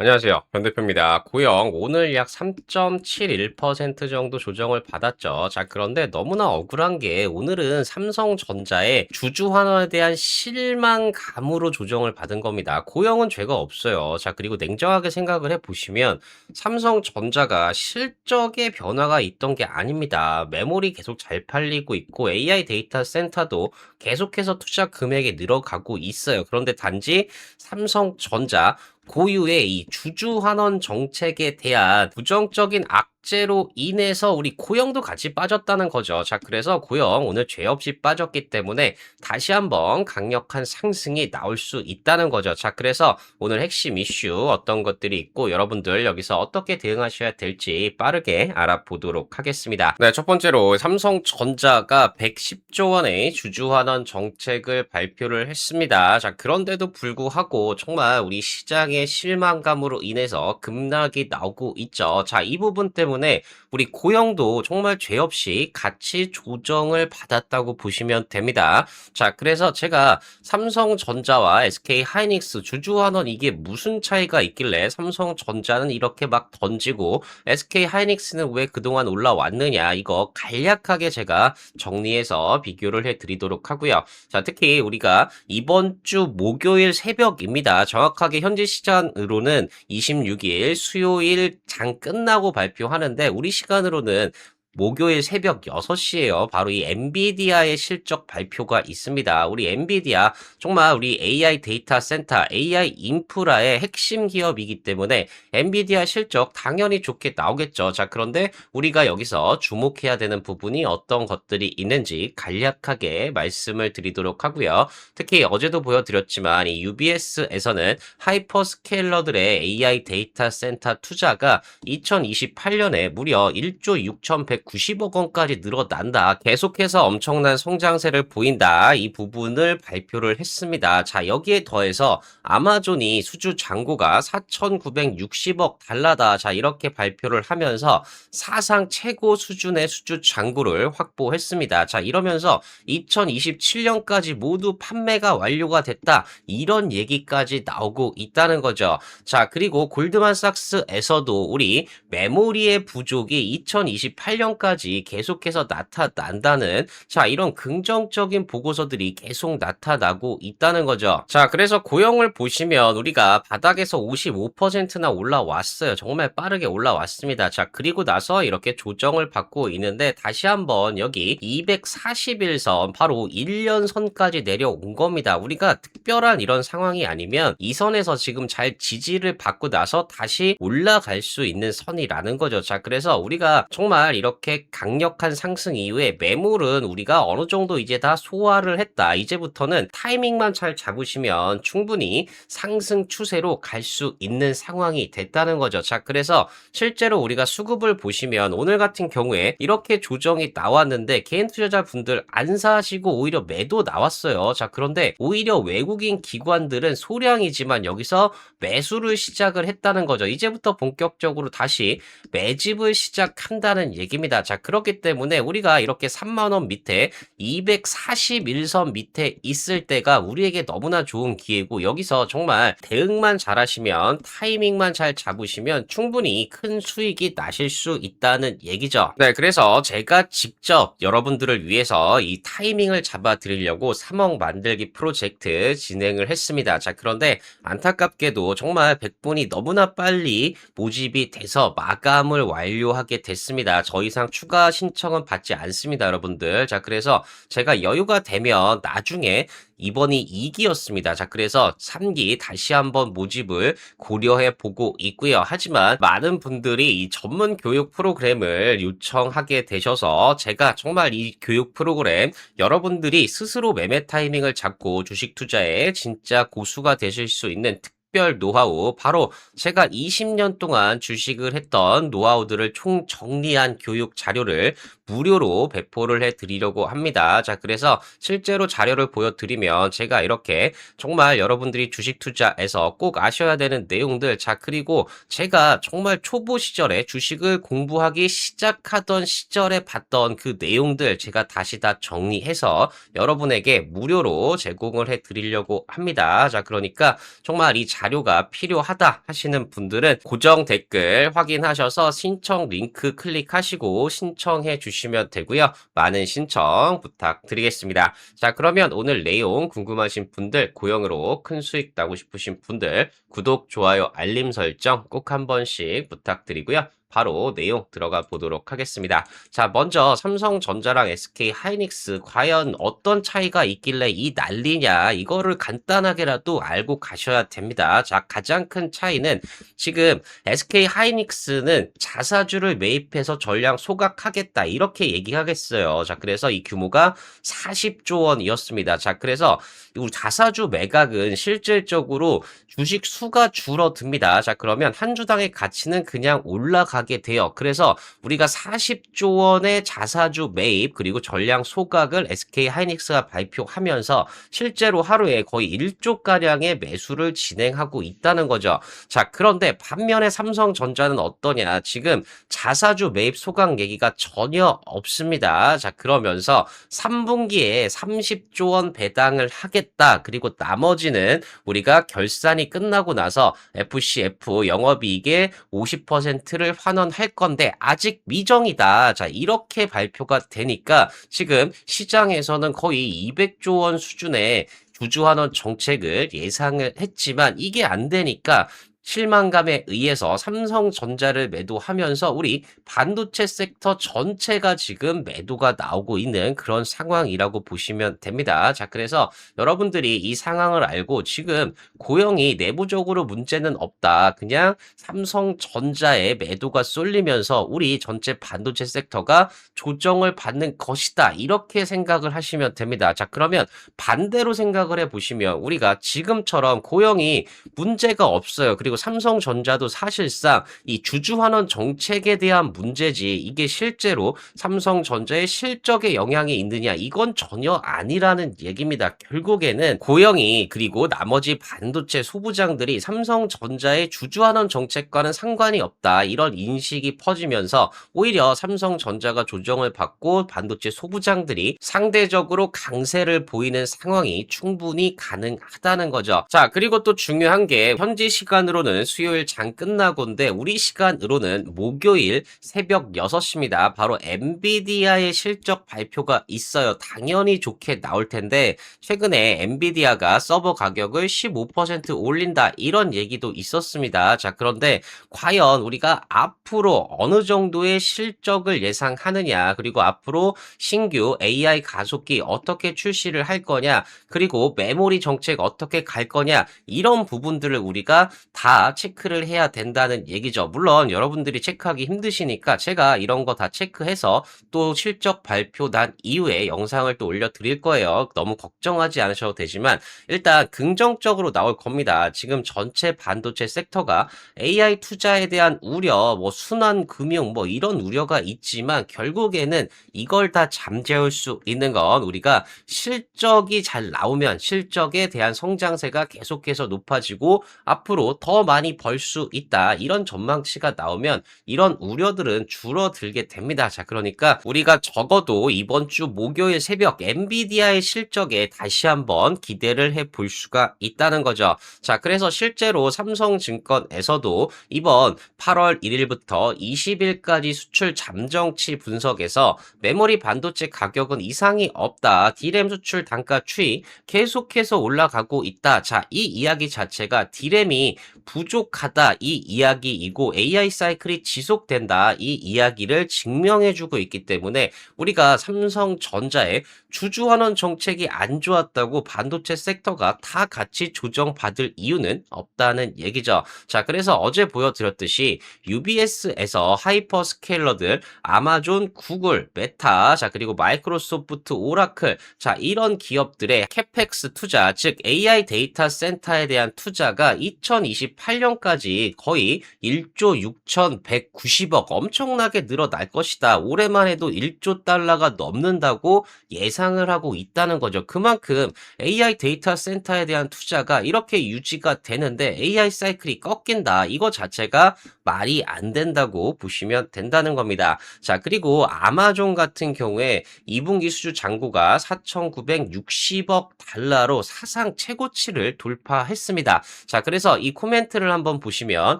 안녕하세요. 변 대표입니다. 고영 오늘 약 3.71% 정도 조정을 받았죠. 자, 그런데 너무나 억울한 게 오늘은 삼성전자의 주주 환원에 대한 실망감으로 조정을 받은 겁니다. 고영은 죄가 없어요. 자, 그리고 냉정하게 생각을 해보시면 삼성전자가 실적의 변화가 있던 게 아닙니다. 메모리 계속 잘 팔리고 있고 AI 데이터 센터도 계속해서 투자 금액이 늘어가고 있어요. 그런데 단지 삼성전자 고유의 이 주주 환원 정책에 대한 부정적인 악재로 인해서 우리 고영도 같이 빠졌다는 거죠. 자, 그래서 고영 오늘 죄 없이 빠졌기 때문에 다시 한번 강력한 상승이 나올 수 있다는 거죠. 자, 그래서 오늘 핵심 이슈 어떤 것들이 있고 여러분들 여기서 어떻게 대응하셔야 될지 빠르게 알아보도록 하겠습니다. 네, 첫 번째로 삼성전자가 110조 원의 주주 환원 정책을 발표를 했습니다. 자, 그런데도 불구하고 정말 우리 시장의 실망감으로 인해서 급락이 나오고 있죠. 자, 이 부분 때문에 우리 고영도 정말 죄 없이 같이 조정을 받았다고 보시면 됩니다. 자, 그래서 제가 삼성전자와 SK 하이닉스 주주 환원 이게 무슨 차이가 있길래 삼성전자는 이렇게 막 던지고 SK 하이닉스는 왜 그동안 올라왔느냐 이거 간략하게 제가 정리해서 비교를 해드리도록 하고요. 자, 특히 우리가 이번 주 목요일 새벽입니다. 정확하게 현지 시간으로는 26일 수요일 장 끝나고 발표하는데 우리 시간으로는 목요일 새벽 6시에요. 바로 이 엔비디아의 실적 발표가 있습니다. 우리 엔비디아 정말 우리 AI 데이터 센터, AI 인프라의 핵심 기업이기 때문에 엔비디아 실적 당연히 좋게 나오겠죠. 자, 그런데 우리가 여기서 주목해야 되는 부분이 어떤 것들이 있는지 간략하게 말씀을 드리도록 하고요. 특히 어제도 보여드렸지만 이 UBS에서는 하이퍼스케일러들의 AI 데이터 센터 투자가 2028년에 무려 1조 6,190억 원까지 늘어난다. 계속해서 엄청난 성장세를 보인다. 이 부분을 발표를 했습니다. 자, 여기에 더해서 아마존이 수주 잔고가 4,960억 달러다. 자, 이렇게 발표를 하면서 사상 최고 수준의 수주 잔고를 확보했습니다. 자, 이러면서 2027년까지 모두 판매가 완료가 됐다. 이런 얘기까지 나오고 있다는 거죠. 자, 그리고 골드만삭스에서도 우리 메모리의 부족이 2028년까지 계속해서 나타난다는 자, 이런 긍정적인 보고서들이 계속 나타나고 있다는 거죠. 자, 그래서 고영을 보시면 우리가 바닥에서 55%나 올라왔어요. 정말 빠르게 올라왔습니다. 자, 그리고 나서 이렇게 조정을 받고 있는데 다시 한번 여기 241선 바로 1년 선까지 내려온 겁니다. 우리가 특별한 이런 상황이 아니면 이 선에서 지금 잘 지지를 받고 나서 다시 올라갈 수 있는 선이라는 거죠. 자, 그래서 우리가 정말 이렇게 강력한 상승 이후에 매물은 우리가 어느 정도 이제 다 소화를 했다. 이제부터는 타이밍만 잘 잡으시면 충분히 상승 추세로 갈 수 있는 상황이 됐다는 거죠. 자, 그래서 실제로 우리가 수급을 보시면 오늘 같은 경우에 이렇게 조정이 나왔는데 개인 투자자분들 안 사시고 오히려 매도 나왔어요. 자, 그런데 오히려 외국인 기관들은 소량이지만 여기서 매수를 시작을 했다는 거죠. 이제부터 본격적으로 다시 매집을 시작한다는 얘기입니다. 자, 그렇기 때문에 우리가 이렇게 3만 원 밑에 241선 밑에 있을 때가 우리에게 너무나 좋은 기회고 여기서 정말 대응만 잘하시면 타이밍만 잘 잡으시면 충분히 큰 수익이 나실 수 있다는 얘기죠. 네, 그래서 제가 직접 여러분들을 위해서 이 타이밍을 잡아 드리려고 3억 만들기 프로젝트 진행을 했습니다. 자, 그런데 안타깝게도 정말 100분이 너무나 빨리 모집이 돼서 마감을 완료하게 됐습니다. 더 이상 추가 신청은 받지 않습니다, 여러분들. 자, 그래서 제가 여유가 되면 나중에 이번이 2기였습니다. 자, 그래서 3기 다시 한번 모집을 고려해 보고 있고요. 하지만 많은 분들이 이 전문 교육 프로그램을 요청하게 되셔서 제가 정말 이 교육 프로그램 여러분들이 스스로 매매 타이밍을 잡고 주식 투자에 진짜 고수가 되실 수 있는 특별 노하우, 바로 제가 20년 동안 주식을 했던 노하우들을 총 정리한 교육 자료를 무료로 배포를 해드리려고 합니다. 자, 그래서 실제로 자료를 보여드리면 제가 이렇게 정말 여러분들이 주식 투자에서 꼭 아셔야 되는 내용들, 자, 그리고 제가 정말 초보 시절에 주식을 공부하기 시작하던 시절에 봤던 그 내용들 제가 다시 다 정리해서 여러분에게 무료로 제공을 해드리려고 합니다. 자, 그러니까 정말 이 자료가 필요하다 하시는 분들은 고정 댓글 확인하셔서 신청 링크 클릭하시고 신청해 주시면 되고요. 많은 신청 부탁드리겠습니다. 자, 그러면 오늘 내용 궁금하신 분들, 고용으로 큰 수익 나고 싶으신 분들 구독, 좋아요, 알림 설정 꼭 한 번씩 부탁드리고요. 바로 내용 들어가 보도록 하겠습니다. 자, 먼저 삼성전자랑 SK 하이닉스 과연 어떤 차이가 있길래 이 난리냐, 이거를 간단하게라도 알고 가셔야 됩니다. 자, 가장 큰 차이는 지금 SK 하이닉스는 자사주를 매입해서 전량 소각하겠다 이렇게 얘기하겠어요. 자, 그래서 이 규모가 40조 원이었습니다. 자, 그래서 이 자사주 매각은 실질적으로 주식 수가 줄어듭니다. 자, 그러면 한 주당의 가치는 그냥 올라가게 돼요. 그래서 우리가 40조 원의 자사주 매입 그리고 전량 소각을 SK 하이닉스가 발표하면서 실제로 하루에 거의 1조 가량의 매수를 진행하고 있다는 거죠. 자, 그런데 반면에 삼성전자는 어떠냐? 지금 자사주 매입 소각 얘기가 전혀 없습니다. 자, 그러면서 3분기에 30조 원 배당을 하겠다. 그리고 나머지는 우리가 결산이 끝나고 나서 FCF 영업이익의 50%를 환원할 건데 아직 미정이다. 자, 이렇게 발표가 되니까 지금 시장에서는 거의 200조 원 수준의 주주환원 정책을 예상을 했지만 이게 안 되니까 실망감에 의해서 삼성전자를 매도하면서 우리 반도체 섹터 전체가 지금 매도가 나오고 있는 그런 상황이라고 보시면 됩니다. 자, 그래서 여러분들이 이 상황을 알고 지금 고영이 내부적으로 문제는 없다. 그냥 삼성전자의 매도가 쏠리면서 우리 전체 반도체 섹터가 조정을 받는 것이다. 이렇게 생각을 하시면 됩니다. 자, 그러면 반대로 생각을 해보시면 우리가 지금처럼 고영이 문제가 없어요. 그리고 삼성전자도 사실상 이 주주환원 정책에 대한 문제지 이게 실제로 삼성전자의 실적에 영향이 있느냐 이건 전혀 아니라는 얘기입니다. 결국에는 고영이 그리고 나머지 반도체 소부장들이 삼성전자의 주주환원 정책과는 상관이 없다 이런 인식이 퍼지면서 오히려 삼성전자가 조정을 받고 반도체 소부장들이 상대적으로 강세를 보이는 상황이 충분히 가능하다는 거죠. 자, 그리고 또 중요한 게 현지 시간으로는 수요일 장 끝나고인데 우리 시간으로는 목요일 새벽 6시입니다. 바로 엔비디아의 실적 발표가 있어요. 당연히 좋게 나올 텐데 최근에 엔비디아가 서버 가격을 15% 올린다 이런 얘기도 있었습니다. 자, 그런데 과연 우리가 앞으로 어느 정도의 실적을 예상하느냐 그리고 앞으로 신규 AI 가속기 어떻게 출시를 할 거냐 그리고 메모리 정책 어떻게 갈 거냐 이런 부분들을 우리가 다 체크를 해야 된다는 얘기죠. 물론 여러분들이 체크하기 힘드시니까 제가 이런 거 다 체크해서 또 실적 발표 난 이후에 영상을 또 올려드릴 거예요. 너무 걱정하지 않으셔도 되지만 일단 긍정적으로 나올 겁니다. 지금 전체 반도체 섹터가 AI 투자에 대한 우려, 뭐 순환 금융 뭐 이런 우려가 있지만 결국에는 이걸 다 잠재울 수 있는 건 우리가 실적이 잘 나오면 실적에 대한 성장세가 계속해서 높아지고 앞으로 더 많이 벌 수 있다. 이런 전망치가 나오면 이런 우려들은 줄어들게 됩니다. 자, 그러니까 우리가 적어도 이번 주 목요일 새벽 엔비디아의 실적에 다시 한번 기대를 해볼 수가 있다는 거죠. 자, 그래서 실제로 삼성증권에서도 이번 8월 1일부터 20일까지 수출 잠정치 분석에서 메모리 반도체 가격은 이상이 없다. D램 수출 단가 추이 계속해서 올라가고 있다. 자, 이 이야기 자체가 D램이 부족하다 이 이야기이고 AI 사이클이 지속된다 이 이야기를 증명해주고 있기 때문에 우리가 삼성전자의 주주환원 정책이 안 좋았다고 반도체 섹터가 다 같이 조정받을 이유는 없다는 얘기죠. 자, 그래서 어제 보여드렸듯이 UBS에서 하이퍼스케일러들 아마존, 구글, 메타, 자, 그리고 마이크로소프트, 오라클, 자, 이런 기업들의 캐펙스 투자, 즉 AI 데이터 센터에 대한 투자가 2028 2028년까지 거의 1조 6,190억 엄청나게 늘어날 것이다. 올해만 해도 1조 달러가 넘는다고 예상을 하고 있다는 거죠. 그만큼 AI 데이터 센터에 대한 투자가 이렇게 유지가 되는데 AI 사이클이 꺾인다. 이거 자체가 말이 안 된다고 보시면 된다는 겁니다. 자, 그리고 아마존 같은 경우에 2분기 수주 잔고가 4,960억 달러로 사상 최고치를 돌파했습니다. 자, 그래서 이 코멘트를 한번 보시면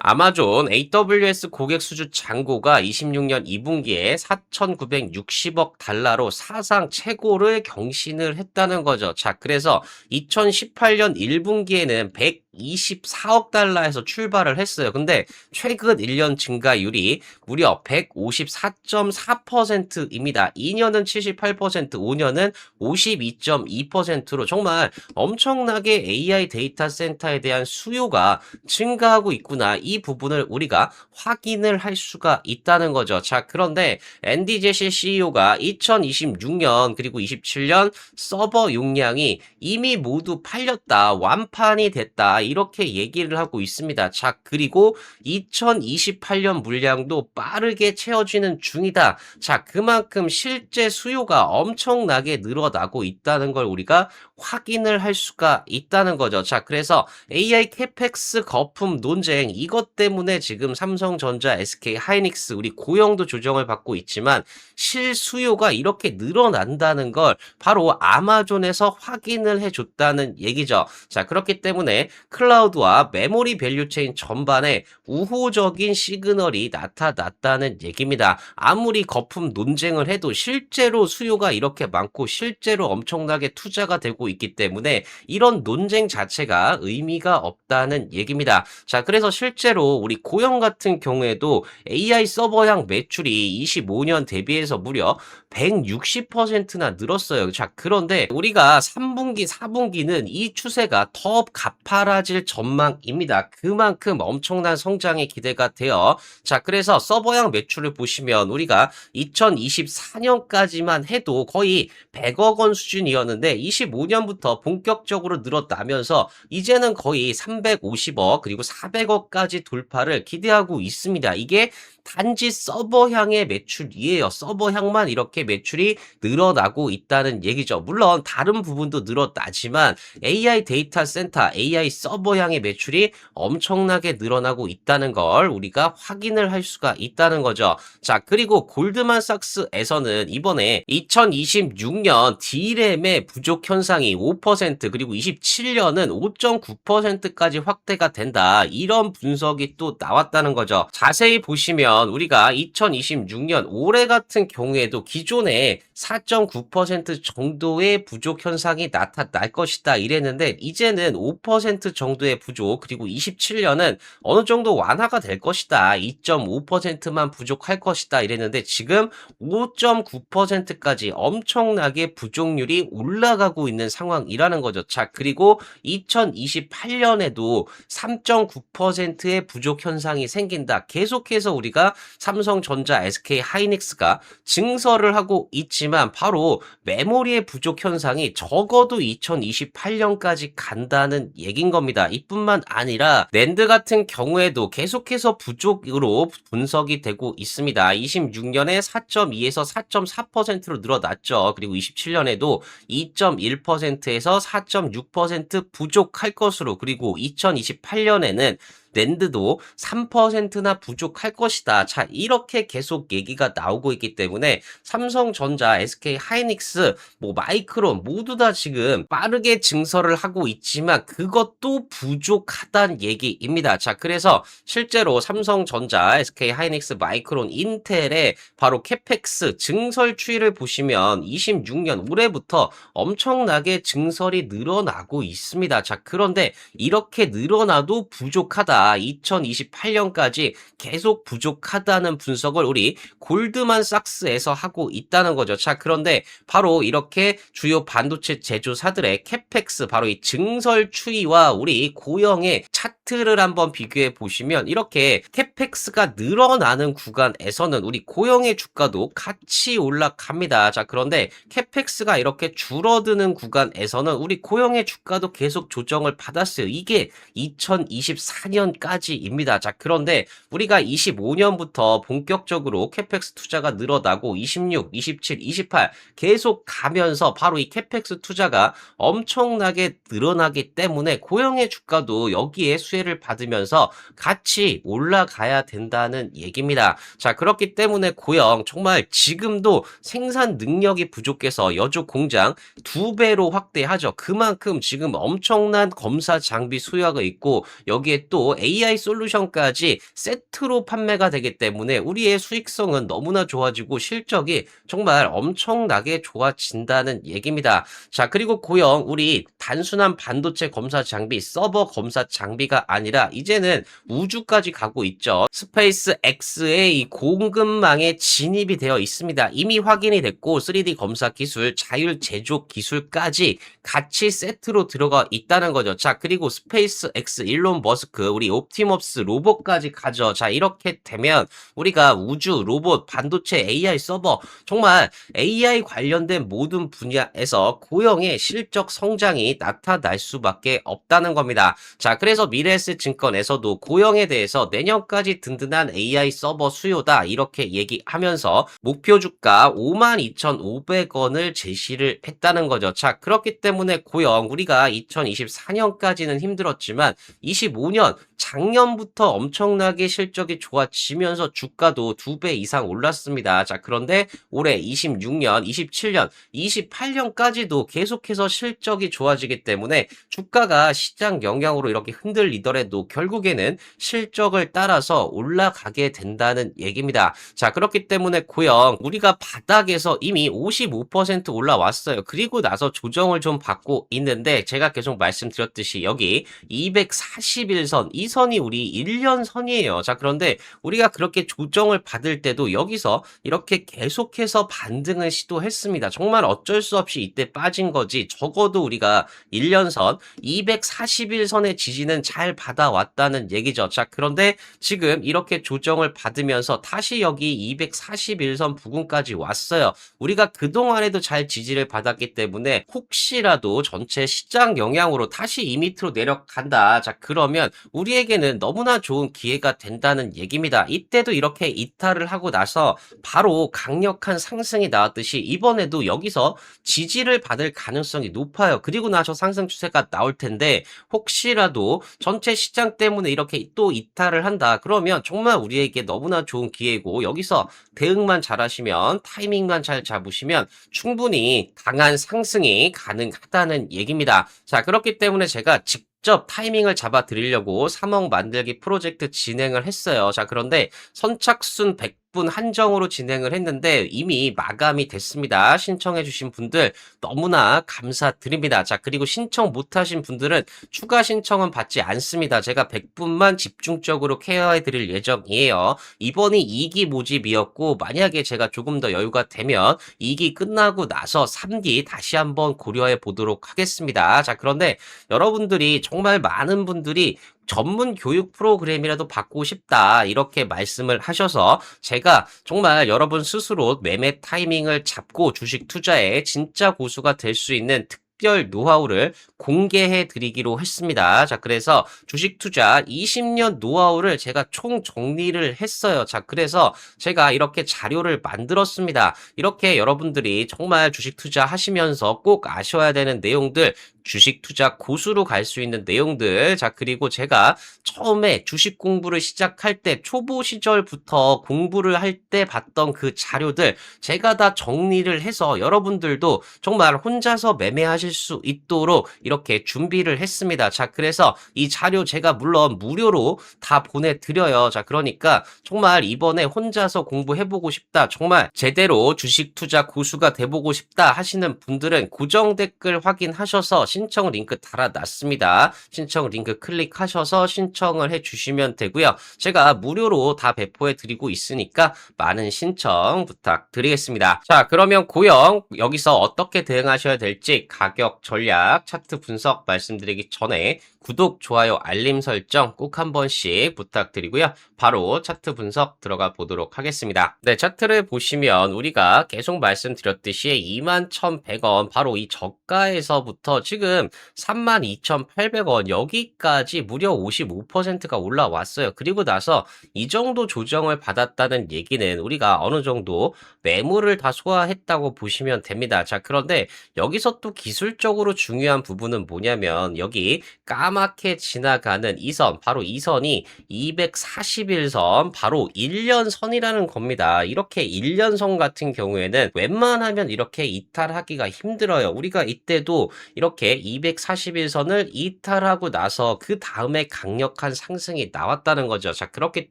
아마존 AWS 고객 수주 잔고가 26년 2분기에 4,960억 달러로 사상 최고를 경신을 했다는 거죠. 자, 그래서 2018년 1분기에는 124억 달러에서 출발을 했어요. 근데 최근 1년 증가율이 무려 154.4%입니다. 2년은 78%, 5년은 52.2%로 정말 엄청나게 AI 데이터 센터에 대한 수요가 증가하고 있구나. 이 부분을 우리가 확인을 할 수가 있다는 거죠. 자, 그런데 앤디 제시 CEO가 2026년 그리고 27년 서버 용량이 이미 모두 팔렸다. 완판이 됐다. 이렇게 얘기를 하고 있습니다. 자, 그리고 2028년 물량도 빠르게 채워지는 중이다. 자, 그만큼 실제 수요가 엄청나게 늘어나고 있다는 걸 우리가 확인을 할 수가 있다는 거죠. 자, 그래서 AI 캐펙스 거품 논쟁 이것 때문에 지금 삼성전자, SK 하이닉스 우리 고영도 조정을 받고 있지만 실수요가 이렇게 늘어난다는 걸 바로 아마존에서 확인을 해줬다는 얘기죠. 자, 그렇기 때문에 클라우드와 메모리 밸류체인 전반에 우호적인 시그널이 나타났다는 얘기입니다. 아무리 거품 논쟁을 해도 실제로 수요가 이렇게 많고 실제로 엄청나게 투자가 되고 있기 때문에 이런 논쟁 자체가 의미가 없다는 얘기입니다. 자, 그래서 실제로 우리 고영 같은 경우에도 AI 서버향 매출이 25년 대비해서 무려 160%나 늘었어요. 자, 그런데 우리가 3분기, 4분기는 이 추세가 더 가파라질 전망입니다. 그만큼 엄청난 성장이 기대가 돼요. 자, 그래서 서버향 매출을 보시면 우리가 2024년까지만 해도 거의 100억 원 수준이었는데 25년부터 본격적으로 늘어나면서 이제는 거의 350억 그리고 400억까지 돌파를 기대하고 있습니다. 이게 단지 서버향의 매출이에요. 서버향만 이렇게 매출이 늘어나고 있다는 얘기죠. 물론 다른 부분도 늘어나지만 AI 데이터 센터, AI 서버향의 매출이 엄청나게 늘어나고 있다는 걸 우리가 확인을 할 수가 있다는 거죠. 자, 그리고 골드만삭스에서는 이번에 2026년 D램의 부족 현상이 5% 그리고 27년은 5.9%까지 확대가 된다. 이런 분석이 또 나왔다는 거죠. 자세히 보시면 우리가 2026년 올해 같은 경우에도 기존에 4.9% 정도의 부족 현상이 나타날 것이다 이랬는데 이제는 5% 정도의 부족 그리고 27년은 어느 정도 완화가 될 것이다. 2.5%만 부족할 것이다 이랬는데 지금 5.9%까지 엄청나게 부족률이 올라가고 있는 상황이라는 거죠. 자, 그리고 2028년에도 3.9%의 부족 현상이 생긴다. 계속해서 우리가 삼성전자, SK 하이닉스가 증설을 하고 있지만 바로 메모리의 부족 현상이 적어도 2028년까지 간다는 얘긴 겁니다. 이뿐만 아니라 낸드 같은 경우에도 계속해서 부족으로 분석이 되고 있습니다. 26년에 4.2에서 4.4%로 늘어났죠. 그리고 27년에도 2.1%에서 4.6% 부족할 것으로 그리고 2028년에는 낸드도 3%나 부족할 것이다. 자, 이렇게 계속 얘기가 나오고 있기 때문에 삼성전자, SK 하이닉스, 마이크론 모두 다 지금 빠르게 증설을 하고 있지만 그것도 부족하다는 얘기입니다. 자, 그래서 실제로 삼성전자, SK 하이닉스, 마이크론, 인텔의 바로 캐펙스 증설 추이를 보시면 26년 올해부터 엄청나게 증설이 늘어나고 있습니다. 자, 그런데 이렇게 늘어나도 부족하다. 2028년까지 계속 부족하다는 분석을 우리 골드만삭스에서 하고 있다는 거죠. 자, 그런데 바로 이렇게 주요 반도체 제조사들의 캐펙스 바로 이 증설 추이와 우리 고영의 차트 차트를 한번 비교해 보시면 이렇게 캐펙스가 늘어나는 구간에서는 우리 고영의 주가도 같이 올라갑니다. 자, 그런데 캐펙스가 이렇게 줄어드는 구간에서는 우리 고영의 주가도 계속 조정을 받았어요. 이게 2024년까지입니다. 자, 그런데 우리가 25년부터 본격적으로 캐펙스 투자가 늘어나고 26, 27, 28 계속 가면서 바로 이 캐펙스 투자가 엄청나게 늘어나기 때문에 고영의 주가도 여기에 수혜를 받으면서 같이 올라가야 된다는 얘기입니다. 자, 그렇기 때문에 고영 정말 지금도 생산 능력이 부족해서 여주 공장 2배로 확대하죠. 그만큼 지금 엄청난 검사 장비 수요가 있고 여기에 또 AI 솔루션까지 세트로 판매가 되기 때문에 우리의 수익성은 너무나 좋아지고 실적이 정말 엄청나게 좋아진다는 얘기입니다. 자, 그리고 고영 우리 단순한 반도체 검사 장비, 서버 검사 장비가 아니라 이제는 우주까지 가고 있죠. 스페이스 X의 이 공급망에 진입이 되어 있습니다. 이미 확인이 됐고 3D 검사 기술, 자율 제조 기술까지 같이 세트로 들어가 있다는 거죠. 자, 그리고 스페이스 X, 일론 머스크, 우리 옵티머스 로봇까지 가죠. 자, 이렇게 되면 우리가 우주, 로봇, 반도체, AI 서버 정말 AI 관련된 모든 분야에서 고영의 실적 성장이 나타날 수밖에 없다는 겁니다. 자, 그래서 미래에셋증권에서도 고영에 대해서 내년까지 든든한 AI 서버 수요다 이렇게 얘기하면서 목표 주가 52,500원을 제시를 했다는 거죠. 자, 그렇기 때문에 고영 우리가 2024년까지는 힘들었지만 25년 작년부터 엄청나게 실적이 좋아지면서 주가도 2배 이상 올랐습니다. 자, 그런데 올해 26년, 27년, 28년까지도 계속해서 실적이 좋아지기 때문에 주가가 시장 영향으로 이렇게 흔들리더라도 결국에는 실적을 따라서 올라가게 된다는 얘기입니다. 자, 그렇기 때문에 고영 우리가 바닥에서 이미 55% 올라왔어요. 그리고 나서 조정을 좀 받고 있는데 제가 계속 말씀드렸듯이 여기 241선 이 선이 우리 1년 선이에요. 자, 그런데 우리가 그렇게 조정을 받을 때도 여기서 이렇게 계속해서 반등을 시도했습니다. 정말 어쩔 수 없이 이때 빠진 거지. 적어도 우리가 1년선 241선의 지지는 잘 받아왔다는 얘기죠. 자, 그런데 지금 이렇게 조정을 받으면서 다시 여기 241선 부근까지 왔어요. 우리가 그동안에도 잘 지지를 받았기 때문에 혹시라도 전체 시장 영향으로 다시 이 밑으로 내려간다. 자, 그러면 우리에게는 너무나 좋은 기회가 된다는 얘기입니다. 이때도 이렇게 이탈을 하고 나서 바로 강력한 상승이 나왔듯이 이번에도 여기서 지지를 받을 가능성이 높아요. 그리고 나서 상승 추세가 나올 텐데 혹시라도 전체 시장 때문에 이렇게 또 이탈을 한다. 그러면 정말 우리에게 너무나 좋은 기회고 여기서 대응만 잘하시면 타이밍만 잘 잡으시면 충분히 강한 상승이 가능하다는 얘기입니다. 자, 그렇기 때문에 제가 직접 타이밍을 잡아 드리려고 3억 만들기 프로젝트 진행을 했어요. 자, 그런데 선착순 100분 한정으로 진행을 했는데 이미 마감이 됐습니다. 신청해 주신 분들 너무나 감사드립니다. 자, 그리고 신청 못하신 분들은 추가 신청은 받지 않습니다. 제가 100분만 집중적으로 케어해 드릴 예정이에요. 이번이 2기 모집이었고 만약에 제가 조금 더 여유가 되면 2기 끝나고 나서 3기 다시 한번 고려해 보도록 하겠습니다. 자, 그런데 여러분들이 정말 많은 분들이 전문 교육 프로그램이라도 받고 싶다 이렇게 말씀을 하셔서 제가 정말 여러분 스스로 매매 타이밍을 잡고 주식 투자에 진짜 고수가 될 수 있는 특별 노하우를 공개해 드리기로 했습니다. 자, 그래서 주식 투자 20년 노하우를 제가 총 정리를 했어요. 자, 그래서 제가 이렇게 자료를 만들었습니다. 이렇게 여러분들이 정말 주식 투자 하시면서 꼭 아셔야 되는 내용들 주식 투자 고수로 갈 수 있는 내용들. 자, 그리고 제가 처음에 주식 공부를 시작할 때 초보 시절부터 공부를 할 때 봤던 그 자료들 제가 다 정리를 해서 여러분들도 정말 혼자서 매매하실 수 있도록 이렇게 준비를 했습니다. 자, 그래서 이 자료 제가 물론 무료로 다 보내드려요. 자, 그러니까 정말 이번에 혼자서 공부해보고 싶다. 정말 제대로 주식 투자 고수가 돼보고 싶다 하시는 분들은 고정 댓글 확인하셔서 신청 링크 달아놨습니다. 신청 링크 클릭하셔서 신청을 해주시면 되고요. 제가 무료로 다 배포해드리고 있으니까 많은 신청 부탁드리겠습니다. 자, 그러면 고영 여기서 어떻게 대응하셔야 될지 가격, 전략, 차트 분석 말씀드리기 전에 구독, 좋아요, 알림 설정 꼭 한 번씩 부탁드리고요. 바로 차트 분석 들어가 보도록 하겠습니다. 네, 차트를 보시면 우리가 계속 말씀드렸듯이 21,100원 바로 이 저가에서부터 지금 32,800원 여기까지 무려 55%가 올라왔어요. 그리고 나서 이 정도 조정을 받았다는 얘기는 우리가 어느 정도 매물을 다 소화했다고 보시면 됩니다. 자, 그런데 여기서 또 기술적으로 중요한 부분은 뭐냐면 여기 까맣게 지나가는 이 선, 바로 이 선이 241선, 바로 1년선이라는 겁니다. 이렇게 1년선 같은 경우에는 웬만하면 이렇게 이탈하기가 힘들어요. 우리가 이때도 이렇게 241선을 이탈하고 나서 그 다음에 강력한 상승이 나왔다는 거죠. 자, 그렇기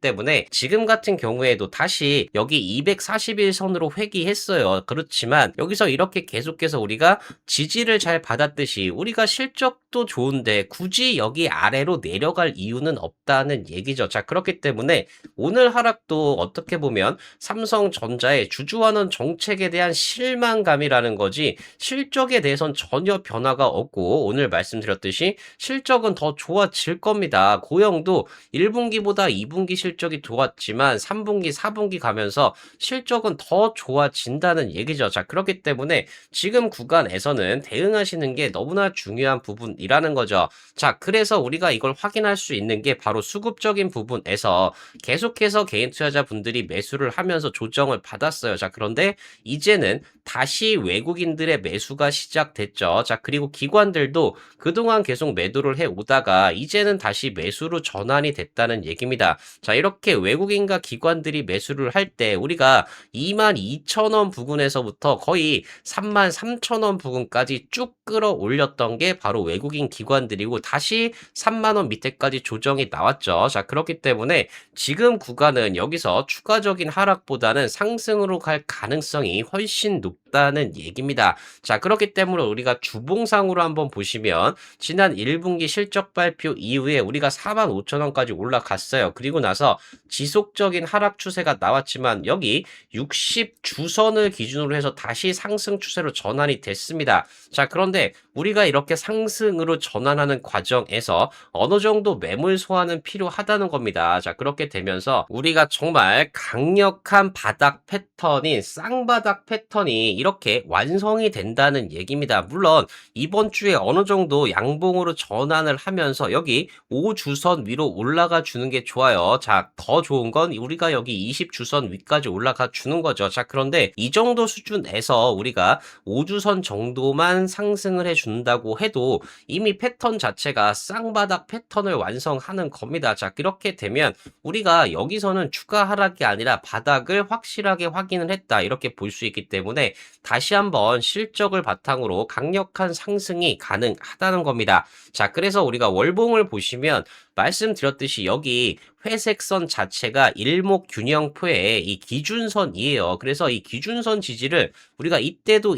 때문에 지금 같은 경우에도 다시 여기 241선으로 회귀했어요. 그렇지만 여기서 이렇게 계속해서 우리가 지지를 잘 받았듯이 우리가 실적도 좋은데 굳이 여기 아래로 내려갈 이유는 없다는 얘기죠. 자, 그렇기 때문에 오늘 하락도 어떻게 보면 삼성전자의 주주환원 정책에 대한 실망감이라는 거지 실적에 대해선 전혀 변화가 없고 오늘 말씀드렸듯이 실적은 더 좋아질 겁니다. 고영도 1분기보다 2분기 실적이 좋았지만 3분기, 4분기 가면서 실적은 더 좋아진다는 얘기죠. 자, 그렇기 때문에 지금 구간에서는 대응하시는 게 너무나 중요한 부분이라는 거죠. 자, 그래서 우리가 이걸 확인할 수 있는 게 바로 수급적인 부분에서 계속해서 개인 투자자분들이 매수를 하면서 조정을 받았어요. 자, 그런데 이제는 다시 외국인들의 매수가 시작됐죠. 자, 그리고 기관들도 그동안 계속 매도를 해 오다가 이제는 다시 매수로 전환이 됐다는 얘기입니다. 자, 이렇게 외국인과 기관들이 매수를 할 때 우리가 22,000원 부근에서부터 거의 33,000원 부근까지 쭉 끌어올렸던 게 바로 외국인 기관들이고 다시 3만원 밑에까지 조정이 나왔죠. 자, 그렇기 때문에 지금 구간은 여기서 추가적인 하락보다는 상승으로 갈 가능성이 훨씬 높다는 얘기입니다. 자, 그렇기 때문에 우리가 주봉상으로 한번 보시면 지난 1분기 실적 발표 이후에 우리가 45,000원까지 올라갔어요. 그리고 나서 지속적인 하락 추세가 나왔지만 여기 60주선을 기준으로 해서 다시 상승 추세로 전환이 됐습니다. 자, 그런데 우리가 이렇게 상승으로 전환하는 과정에서 어느 정도 매물 소화는 필요하다는 겁니다. 자, 그렇게 되면서 우리가 정말 강력한 바닥 패턴인 쌍바닥 패턴이 이렇게 완성이 된다는 얘기입니다. 물론 이번 주에 어느 정도 양봉으로 전환을 하면서 여기 5주선 위로 올라가 주는 게 좋아요. 자, 더 좋은 건 우리가 여기 20주선 위까지 올라가 주는 거죠. 자, 그런데 이 정도 수준에서 우리가 5주선 정도만 상승을 해준다고 해도 이미 패턴 자체가 쌍바닥 패턴을 완성하는 겁니다. 자, 그렇게 되면 우리가 여기서는 추가 하락이 아니라 바닥을 확실하게 확인을 했다. 이렇게 볼 수 있기 때문에 다시 한번 실적을 바탕으로 강력한 상승이 가능하다는 겁니다. 자, 그래서 우리가 월봉을 보시면 말씀드렸듯이 여기 회색 선 자체가 일목균형표의 이 기준선이에요. 그래서 이 기준선 지지를 우리가 이때도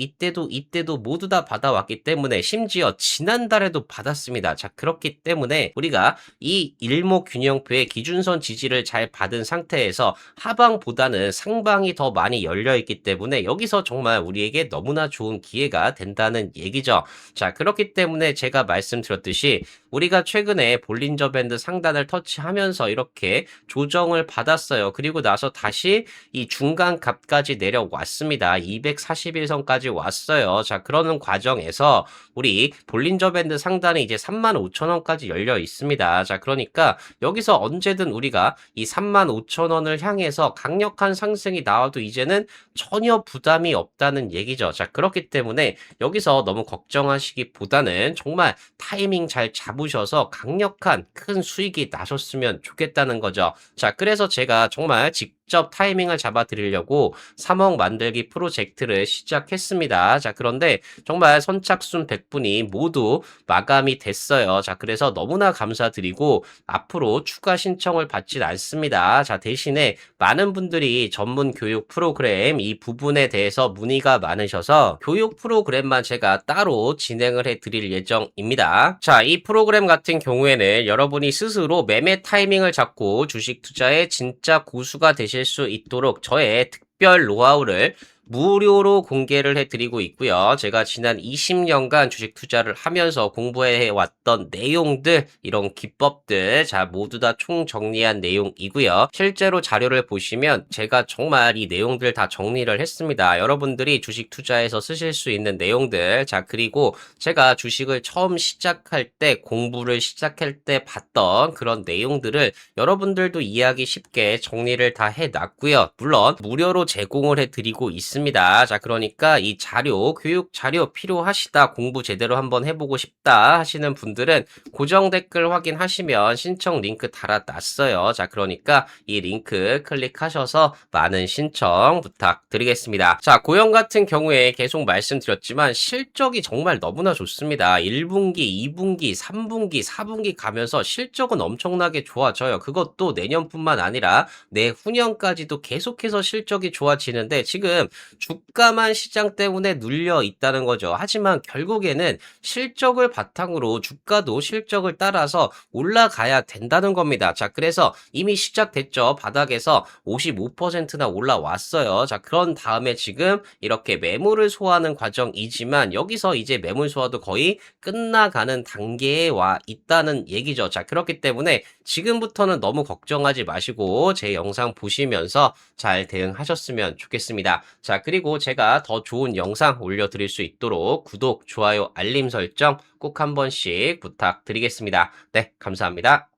모두 다 받아왔기 때문에 심지어 지난달에도 받았습니다. 자, 그렇기 때문에 우리가 이 일목균형표의 기준선 지지를 잘 받은 상태에서 하방보다는 상방이 더 많이 열려있기 때문에 여기서 정말 우리에게 너무나 좋은 기회가 된다는 얘기죠. 자, 그렇기 때문에 제가 말씀드렸듯이 우리가 최근에 볼린저 밴드 상단을 터치하면서 이렇게 조정을 받았어요. 그리고 나서 다시 이 중간 값까지 내려왔습니다. 241선까지 왔어요. 자, 그러는 과정에서 우리 볼린저 밴드 상단이 이제 35,000원까지 열려 있습니다. 자, 그러니까 여기서 언제든 우리가 이 35,000원을 향해서 강력한 상승이 나와도 이제는 전혀 부담이 없다는 얘기죠. 자, 그렇기 때문에 여기서 너무 걱정하시기보다는 정말 타이밍 잘 잡으셔서 강력한 큰 수익이 나셨으면 좋겠다는 거죠. 자, 그래서 제가 정말 직접 타이밍을 잡아 드리려고 3억 만들기 프로젝트를 시작했습니다. 자, 그런데 정말 선착순 100분이 모두 마감이 됐어요. 자, 그래서 너무나 감사드리고 앞으로 추가 신청을 받진 않습니다. 자, 대신에 많은 분들이 전문 교육 프로그램 이 부분에 대해서 문의가 많으셔서 교육 프로그램만 제가 따로 진행을 해 드릴 예정입니다. 자, 이 프로그램 같은 경우에는 여러분이 스스로 매매 타이밍을 잡고 주식 투자에 진짜 고수가 되실 수 있도록 저의 특별 노하우를 무료로 공개를 해드리고 있고요. 제가 지난 20년간 주식 투자를 하면서 공부해 왔던 내용들, 이런 기법들, 자, 모두 다 총정리한 내용이고요. 실제로 자료를 보시면 제가 정말 이 내용들 다 정리를 했습니다. 여러분들이 주식 투자에서 쓰실 수 있는 내용들, 자, 그리고 제가 주식을 처음 시작할 때, 공부를 시작할 때 봤던 그런 내용들을 여러분들도 이해하기 쉽게 정리를 다 해놨고요. 물론 무료로 제공을 해드리고 있습니다. 자, 그러니까 이 자료, 교육 자료 필요하시다, 공부 제대로 한번 해보고 싶다 하시는 분들은 고정 댓글 확인하시면 신청 링크 달아놨어요. 자, 그러니까 이 링크 클릭하셔서 많은 신청 부탁드리겠습니다. 자, 고영 같은 경우에 계속 말씀드렸지만 실적이 정말 너무나 좋습니다. 1분기, 2분기, 3분기, 4분기 가면서 실적은 엄청나게 좋아져요. 그것도 내년뿐만 아니라 내후년까지도 계속해서 실적이 좋아지는데 지금 주가만 시장 때문에 눌려 있다는 거죠. 하지만 결국에는 실적을 바탕으로 주가도 실적을 따라서 올라가야 된다는 겁니다. 자, 그래서 이미 시작됐죠. 바닥에서 55%나 올라왔어요. 자, 그런 다음에 지금 이렇게 매물을 소화하는 과정이지만 여기서 이제 매물 소화도 거의 끝나가는 단계에 와 있다는 얘기죠. 자, 그렇기 때문에 지금부터는 너무 걱정하지 마시고 제 영상 보시면서 잘 대응하셨으면 좋겠습니다. 자, 그리고 제가 더 좋은 영상 올려드릴 수 있도록 구독, 좋아요, 알림 설정 꼭 한 번씩 부탁드리겠습니다. 네, 감사합니다.